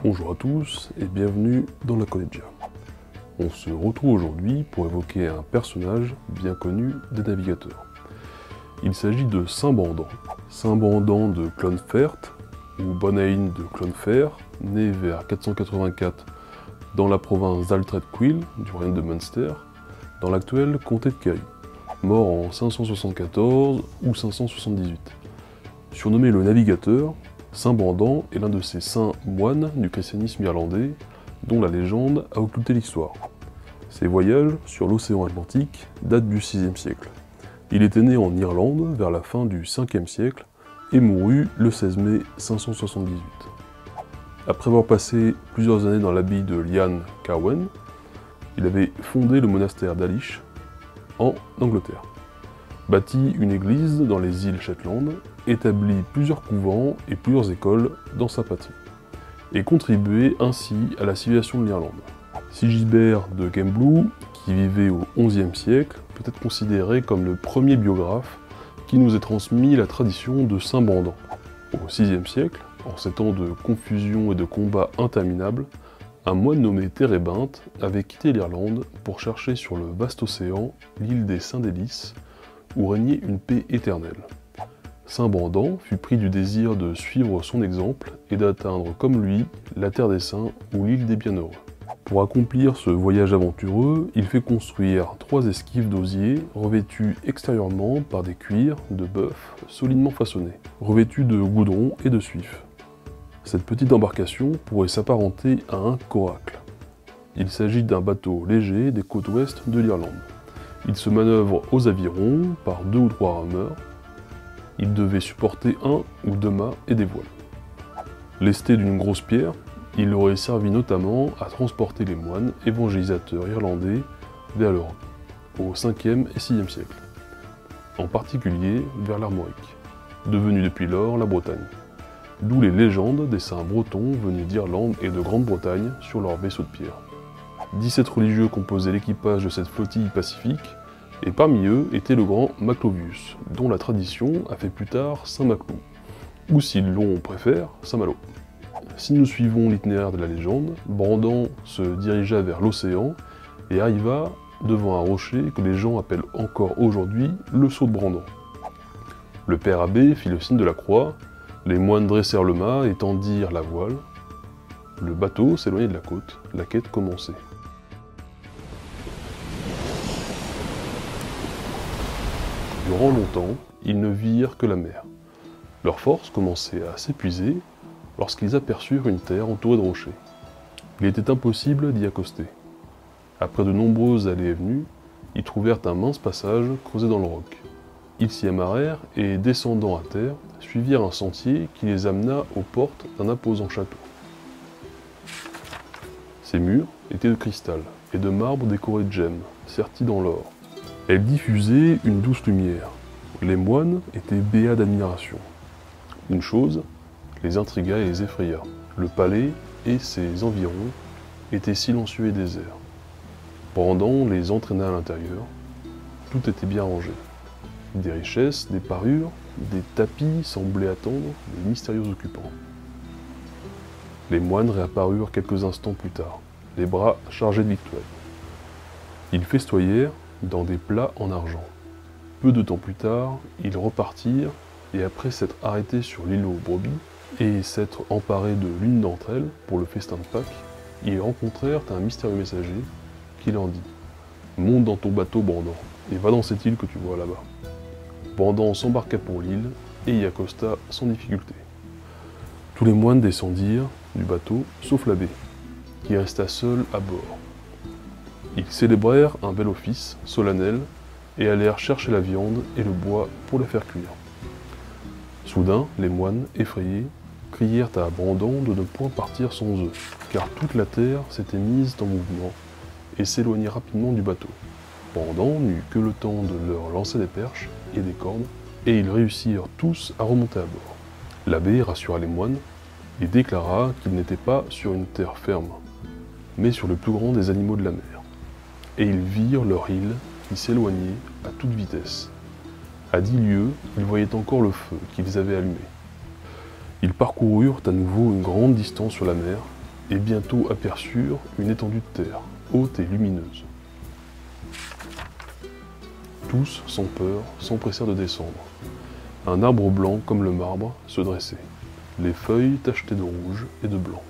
Bonjour à tous et bienvenue dans la Collegia. On se retrouve aujourd'hui pour évoquer un personnage bien connu des navigateurs. Il s'agit de Saint-Brandan. Saint-Brandan de Clonfert, ou Bonayn de Clonfer, né vers 484 dans la province d'Altred-Quil, du royaume de Munster, dans l'actuel comté de Kerry, mort en 574 ou 578. Surnommé le Navigateur, Saint-Brandan est l'un de ces saints moines du christianisme irlandais dont la légende a occulté l'histoire. Ses voyages sur l'océan Atlantique datent du VIe siècle. Il était né en Irlande vers la fin du Ve siècle et mourut le 16 mai 578. Après avoir passé plusieurs années dans l'abbaye de Llan Cawen, il avait fondé le monastère d'Alish en Angleterre, bâti une église dans les îles Shetland, établi plusieurs couvents et plusieurs écoles dans sa patrie, et contribué ainsi à la civilisation de l'Irlande. Sigisbert de Gembloux, qui vivait au XIe siècle, peut être considéré comme le premier biographe qui nous ait transmis la tradition de Saint-Brandan. Au VIe siècle, en ces temps de confusion et de combats interminables, un moine nommé Térébinthe avait quitté l'Irlande pour chercher sur le vaste océan l'île des Saints-Délices, où régnait une paix éternelle. Saint-Brandan fut pris du désir de suivre son exemple et d'atteindre comme lui la terre des saints ou l'île des bienheureux. Pour accomplir ce voyage aventureux, il fait construire 3 esquives d'osier revêtues extérieurement par des cuirs de bœuf solidement façonnés, revêtus de goudron et de suif. Cette petite embarcation pourrait s'apparenter à un coracle. Il s'agit d'un bateau léger des côtes ouest de l'Irlande. Il se manœuvre aux avirons par 2 ou 3 rameurs. Il devait supporter 1 ou 2 mâts et des voiles. Lesté d'une grosse pierre, il aurait servi notamment à transporter les moines évangélisateurs irlandais vers l'Europe, au 5e et 6e siècle, en particulier vers l'Armorique, devenu depuis lors la Bretagne, d'où les légendes des saints bretons venus d'Irlande et de Grande-Bretagne sur leurs vaisseaux de pierre. 17 religieux composaient l'équipage de cette flottille pacifique, et parmi eux était le grand Maclovius, dont la tradition a fait plus tard Saint Maclou, ou si l'on préfère, Saint Malo. Si nous suivons l'itinéraire de la légende, Brandan se dirigea vers l'océan et arriva devant un rocher que les gens appellent encore aujourd'hui le Saut de Brandan. Le père abbé fit le signe de la croix, les moines dressèrent le mât et tendirent la voile. Le bateau s'éloignait de la côte, la quête commençait. Durant longtemps, ils ne virent que la mer. Leurs forces commençaient à s'épuiser lorsqu'ils aperçurent une terre entourée de rochers. Il était impossible d'y accoster. Après de nombreuses allées et venues, ils trouvèrent un mince passage creusé dans le roc. Ils s'y amarrèrent et, descendant à terre, suivirent un sentier qui les amena aux portes d'un imposant château. Ces murs étaient de cristal et de marbre décoré de gemmes, sertis dans l'or. Elle diffusait une douce lumière. Les moines étaient béats d'admiration. Une chose les intrigua et les effraya. Le palais et ses environs étaient silencieux et déserts. Brandan les entraîna à l'intérieur. Tout était bien rangé. Des richesses, des parures, des tapis semblaient attendre les mystérieux occupants. Les moines réapparurent quelques instants plus tard, les bras chargés de victuailles. Ils festoyèrent dans des plats en argent. Peu de temps plus tard, ils repartirent et après s'être arrêtés sur l'îlot aux brebis et s'être emparés de l'une d'entre elles pour le festin de Pâques, ils rencontrèrent un mystérieux messager qui leur dit « Monte dans ton bateau, Brandan, et va dans cette île que tu vois là-bas. » Brandan s'embarqua pour l'île et y accosta sans difficulté. Tous les moines descendirent du bateau, sauf l'abbé, qui resta seul à bord. Ils célébrèrent un bel office, solennel, et allèrent chercher la viande et le bois pour les faire cuire. Soudain, les moines, effrayés, crièrent à Brandan de ne point partir sans eux, car toute la terre s'était mise en mouvement et s'éloignait rapidement du bateau. Brandan n'eut que le temps de leur lancer des perches et des cordes, et ils réussirent tous à remonter à bord. L'abbé rassura les moines et déclara qu'ils n'étaient pas sur une terre ferme, mais sur le plus grand des animaux de la mer. Et ils virent leur île qui s'éloignait à toute vitesse. À 10 lieues, ils voyaient encore le feu qu'ils avaient allumé. Ils parcoururent à nouveau une grande distance sur la mer, et bientôt aperçurent une étendue de terre, haute et lumineuse. Tous, sans peur, s'empressèrent de descendre. Un arbre blanc comme le marbre se dressait, les feuilles tachetées de rouge et de blanc.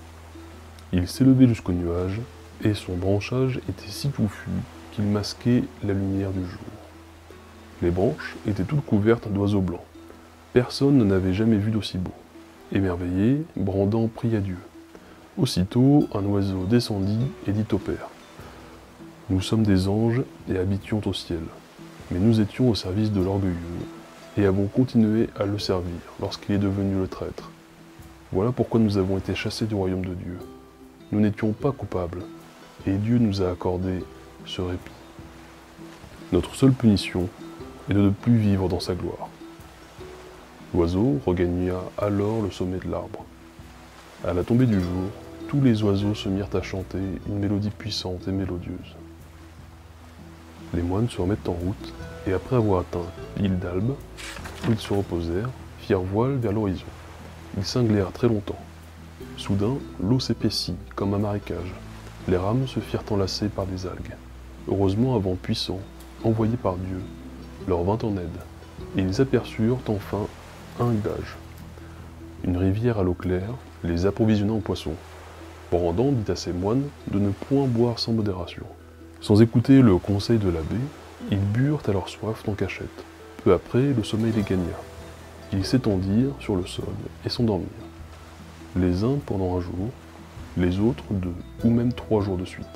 Il s'élevait jusqu'au nuage, et son branchage était si touffu qu'il masquait la lumière du jour. Les branches étaient toutes couvertes d'oiseaux blancs. Personne n'avait jamais vu d'aussi beau. Émerveillé, Brandan pria Dieu. Aussitôt, un oiseau descendit et dit au Père : « Nous sommes des anges et habitions au ciel, mais nous étions au service de l'orgueilleux et avons continué à le servir lorsqu'il est devenu le traître. Voilà pourquoi nous avons été chassés du royaume de Dieu. Nous n'étions pas coupables, et Dieu nous a accordé ce répit. Notre seule punition est de ne plus vivre dans sa gloire. » L'oiseau regagna alors le sommet de l'arbre. À la tombée du jour, tous les oiseaux se mirent à chanter une mélodie puissante et mélodieuse. Les moines se remettent en route, et après avoir atteint l'île d'Albe, où ils se reposèrent, firent voile vers l'horizon. Ils cinglèrent très longtemps. Soudain, l'eau s'épaissit comme un marécage. Les rames se firent enlacer par des algues. Heureusement, un vent puissant, envoyé par Dieu, leur vint en aide, et ils aperçurent enfin un rivage. Une rivière à l'eau claire les approvisionnant en poissons. Brandan dit à ses moines de ne point boire sans modération. Sans écouter le conseil de l'abbé, ils burent à leur soif en cachette. Peu après, le sommeil les gagna. Ils s'étendirent sur le sol et s'endormirent. Les uns pendant un jour, les autres 2 ou même 3 jours de suite.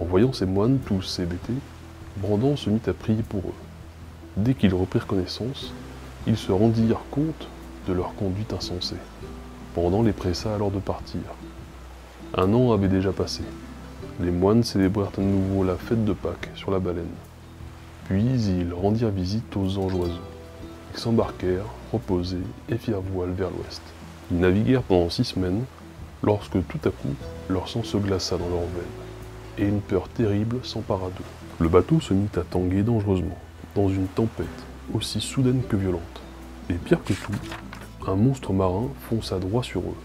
En voyant ces moines tous hébétés, Brandan se mit à prier pour eux. Dès qu'ils reprirent connaissance, ils se rendirent compte de leur conduite insensée. Brandan les pressa alors de partir. 1 an avait déjà passé. Les moines célébrèrent à nouveau la fête de Pâques sur la baleine. Puis ils rendirent visite aux anges oiseaux. Ils s'embarquèrent, reposés, et firent voile vers l'ouest. Ils naviguèrent pendant 6 semaines, lorsque tout à coup, leur sang se glaça dans leurs veines, et une peur terrible s'empara d'eux. Le bateau se mit à tanguer dangereusement, dans une tempête aussi soudaine que violente. Et pire que tout, un monstre marin fonça droit sur eux.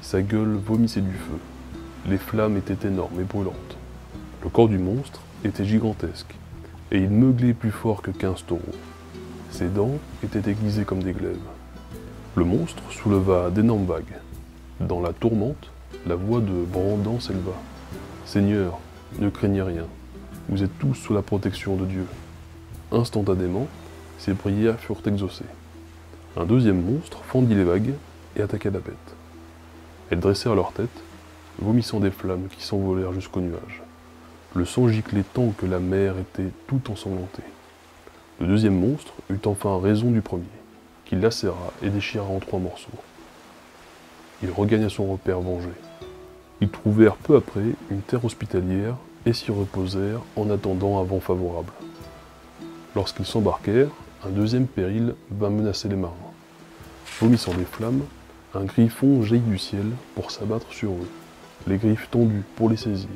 Sa gueule vomissait du feu. Les flammes étaient énormes et brûlantes. Le corps du monstre était gigantesque, et il meuglait plus fort que 15 taureaux. Ses dents étaient aiguisées comme des glaives. Le monstre souleva d'énormes vagues. Dans la tourmente, la voix de Brandan s'éleva. « Seigneur, ne craignez rien, vous êtes tous sous la protection de Dieu. » Instantanément, ses prières furent exaucées. Un deuxième monstre fendit les vagues et attaqua la bête. Elles dressèrent leur tête, vomissant des flammes qui s'envolèrent jusqu'au nuage. Le sang giclait tant que la mer était tout ensanglantée. Le deuxième monstre eut enfin raison du premier, qu'il lacéra et déchira en 3 morceaux. Il regagna son repère vengé. Ils trouvèrent peu après une terre hospitalière et s'y reposèrent en attendant un vent favorable. Lorsqu'ils s'embarquèrent, un deuxième péril vint menacer les marins. Vomissant des flammes, un griffon jaillit du ciel pour s'abattre sur eux, les griffes tendues pour les saisir,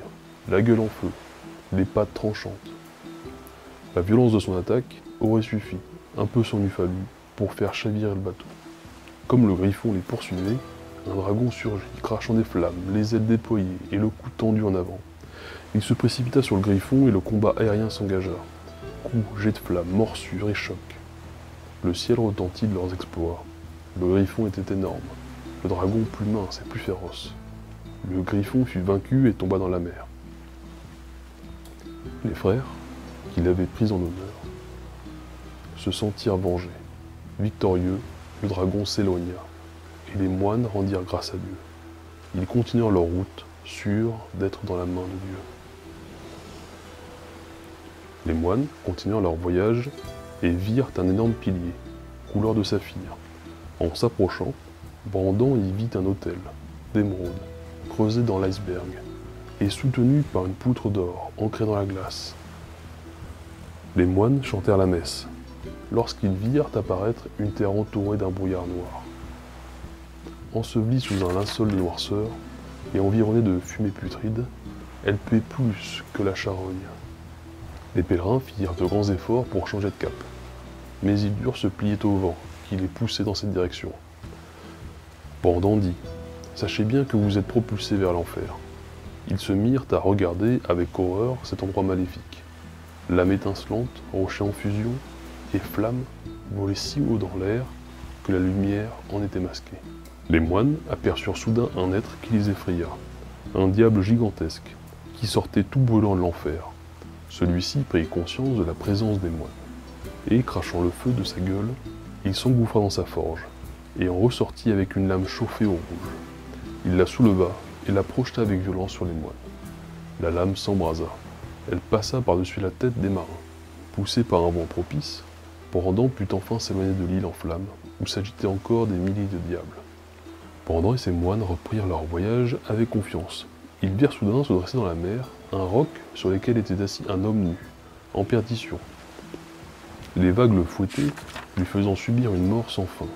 la gueule en feu, les pattes tranchantes. La violence de son attaque aurait suffi, un peu s'en eût fallu, pour faire chavirer le bateau. Comme le griffon les poursuivait, un dragon surgit, crachant des flammes, les ailes déployées et le cou tendu en avant. Il se précipita sur le griffon et le combat aérien s'engagea. Coups, jets de flammes, morsures et chocs. Le ciel retentit de leurs exploits. Le griffon était énorme, le dragon plus mince et plus féroce. Le griffon fut vaincu et tomba dans la mer. Les frères, qui l'avaient pris en honneur, se sentirent vengés. Victorieux, le dragon s'éloigna, et les moines rendirent grâce à Dieu. Ils continuèrent leur route, sûrs d'être dans la main de Dieu. Les moines continuèrent leur voyage et virent un énorme pilier, couleur de saphir. En s'approchant, Brandan y vit un autel, d'émeraude, creusé dans l'iceberg, et soutenu par une poutre d'or ancrée dans la glace. Les moines chantèrent la messe, lorsqu'ils virent apparaître une terre entourée d'un brouillard noir. Ensevelie sous un linceul de noirceur et environnée de fumée putride, elle puait plus que la charogne. Les pèlerins firent de grands efforts pour changer de cap, mais ils durent se plier au vent qui les poussait dans cette direction. Brandan dit : « Sachez bien que vous êtes propulsés vers l'enfer. Ils se mirent à regarder avec horreur cet endroit maléfique. Lame étincelante, rocher en fusion, et flammes volaient si haut dans l'air que la lumière en était masquée. Les moines aperçurent soudain un être qui les effraya, un diable gigantesque, qui sortait tout brûlant de l'enfer. Celui-ci prit conscience de la présence des moines, et, crachant le feu de sa gueule, il s'engouffra dans sa forge, et en ressortit avec une lame chauffée au rouge. Il la souleva et la projeta avec violence sur les moines. La lame s'embrasa. Elle passa par-dessus la tête des marins. Poussée par un vent propice, Brendan put enfin s'éloigner de l'île en flammes, où s'agitaient encore des milliers de diables. Brendan et ses moines reprirent leur voyage avec confiance. Ils virent soudain se dresser dans la mer un roc sur lequel était assis un homme nu, en perdition. Les vagues le fouettaient, lui faisant subir une mort sans fin.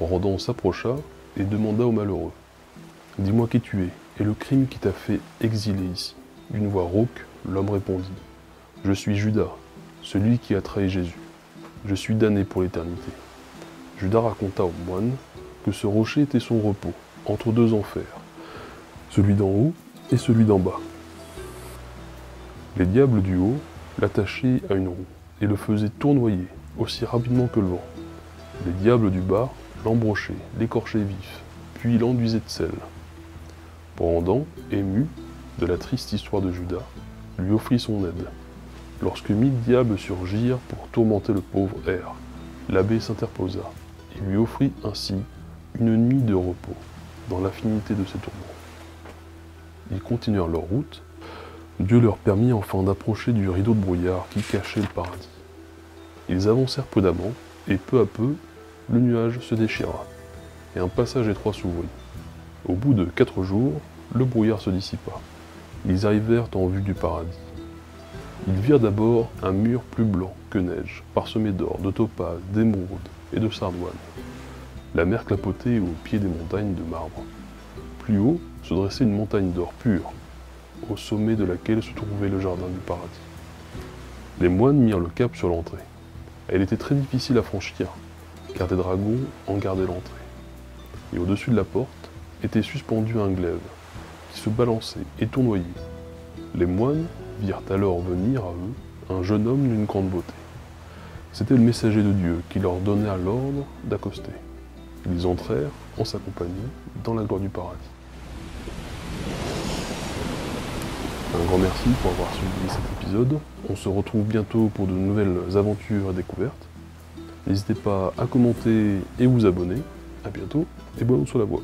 Brendan s'approcha et demanda au malheureux: « Dis-moi qui tu es, et le crime qui t'a fait exiler ici. » D'une voix rauque, l'homme répondit: « Je suis Judas, celui qui a trahi Jésus. Je suis damné pour l'éternité. » Judas raconta aux moines que ce rocher était son repos, entre deux enfers, celui d'en haut et celui d'en bas. Les diables du haut l'attachaient à une roue et le faisaient tournoyer aussi rapidement que le vent. Les diables du bas l'embrochaient, l'écorchaient vif, puis l'enduisaient de sel. Brendan, ému de la triste histoire de Judas, lui offrit son aide. Lorsque 1000 diables surgirent pour tourmenter le pauvre R, l'abbé s'interposa et lui offrit ainsi une nuit de repos dans l'infinité de ses tourments. Ils continuèrent leur route. Dieu leur permit enfin d'approcher du rideau de brouillard qui cachait le paradis. Ils avancèrent prudemment, et peu à peu, le nuage se déchira, et un passage étroit s'ouvrit. Au bout de 4 jours, le brouillard se dissipa. Ils arrivèrent en vue du paradis. Ils virent d'abord un mur plus blanc que neige, parsemé d'or, de topaz, d'émeraude et de sardoine. La mer clapotait au pied des montagnes de marbre. Plus haut se dressait une montagne d'or pur, au sommet de laquelle se trouvait le jardin du paradis. Les moines mirent le cap sur l'entrée. Elle était très difficile à franchir, car des dragons en gardaient l'entrée. Et au-dessus de la porte était suspendu un glaive, qui se balançait et tournoyait. Les moines virent alors venir à eux un jeune homme d'une grande beauté. C'était le messager de Dieu qui leur donna l'ordre d'accoster. Ils entrèrent, en sa compagnie, dans la gloire du paradis. Un grand merci pour avoir suivi cet épisode. On se retrouve bientôt pour de nouvelles aventures et découvertes. N'hésitez pas à commenter et vous abonner. A bientôt et bonne route sur la voie.